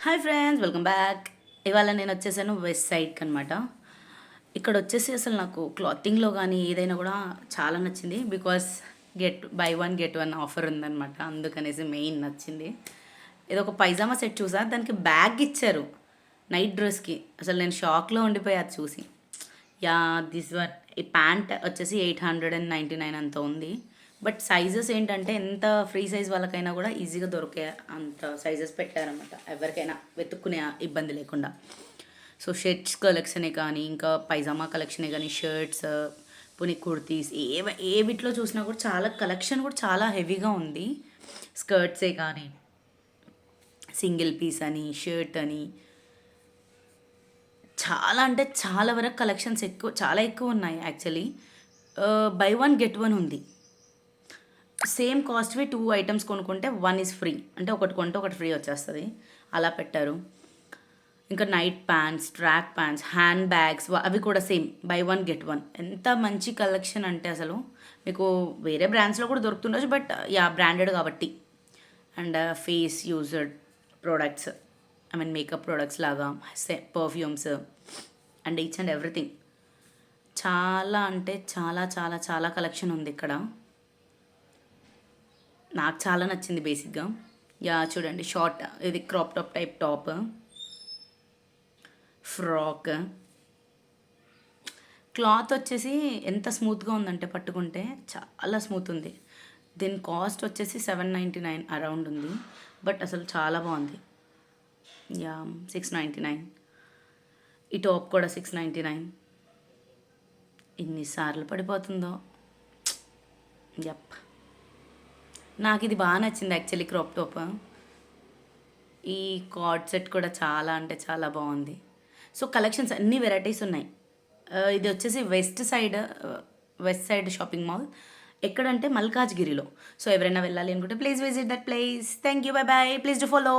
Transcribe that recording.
Hi friends, welcome back. ఇవాళ నేను వచ్చేసాను వెస్ట్ సైడ్కి అనమాట. ఇక్కడ వచ్చేసి అసలు నాకు క్లాతింగ్లో కానీ ఏదైనా కూడా చాలా నచ్చింది. Because by one get one offer ఉందన్నమాట. అందుకనేసి మెయిన్ నచ్చింది. ఇది ఒక పైజామా సెట్ చూసా, దానికి బ్యాగ్ ఇచ్చారు నైట్ డ్రెస్కి. అసలు నేను షాక్లో ఉండిపోయా అది చూసి. Yeah, this one. ఈ ప్యాంట్ వచ్చేసి 899 అంత ఉంది. బట్ సైజెస్ ఏంటంటే ఎంత ఫ్రీ సైజ్ వాళ్ళకైనా కూడా ఈజీగా దొరికే అంత సైజెస్ పెట్టారనమాట, ఎవరికైనా వెతుక్కునే ఇబ్బంది లేకుండా. సో షర్ట్స్ కలెక్షనే కానీ, ఇంకా పైజామా కలెక్షనే కానీ, షర్ట్స్, పుని కుర్తీస్, ఏ వీటిలో చూసినా కూడా చాలా కలెక్షన్ కూడా చాలా హెవీగా ఉంది. స్కర్ట్సే కానీ, సింగిల్ పీస్ అని, షర్ట్ అని, చాలా అంటే చాలా వరకు కలెక్షన్స్ చాలా ఎక్కువ ఉన్నాయి actually. By one get one ఉంది. సేమ్ కాస్ట్వి 2 ఐటమ్స్ కొనుక్కుంటే 1 ఈజ్ ఫ్రీ, అంటే ఒకటి కొంటే ఒకటి ఫ్రీ వచ్చేస్తుంది, అలా పెట్టారు. ఇంకా night pants, track pants, hand bags, అవి కూడా same buy one get one. ఎంత మంచి కలెక్షన్ అంటే అసలు మీకు వేరే బ్రాండ్స్లో కూడా దొరుకుతుండొచ్చు, బట్ యా, బ్రాండెడ్ కాబట్టి. And face used products, I mean makeup products లాగా, perfumes and each and everything. చాలా అంటే చాలా చాలా చాలా కలెక్షన్ ఉంది ఇక్కడ. నాకు చాలా నచ్చింది బేసిక్గా. యా, చూడండి, షార్ట్, ఇది crop top type top, frock. Cloth వచ్చేసి ఎంత స్మూత్గా ఉందంటే పట్టుకుంటే చాలా స్మూత్ ఉంది. దీని కాస్ట్ వచ్చేసి 799 అరౌండ్ ఉంది, బట్ అసలు చాలా బాగుంది. యా, 699. ఈ టాప్ కూడా 699. ఎన్నిసార్లు పడిపోతుందో. యప్, నాకు ఇది బాగా నచ్చింది యాక్చువల్లీ, క్రాప్ టాప్. ఈ కార్డ్ సెట్ కూడా చాలా అంటే చాలా బాగుంది. సో కలెక్షన్స్ అన్ని వెరైటీస్ ఉన్నాయి. ఇది వచ్చేసి వెస్ట్ సైడ్ షాపింగ్ మాల్. ఎక్కడంటే మల్కాజ్గిరిలో. సో ఎవరైనా వెళ్ళాలి అనుకుంటే please visit that place. Thank you, bye bye. Please do follow.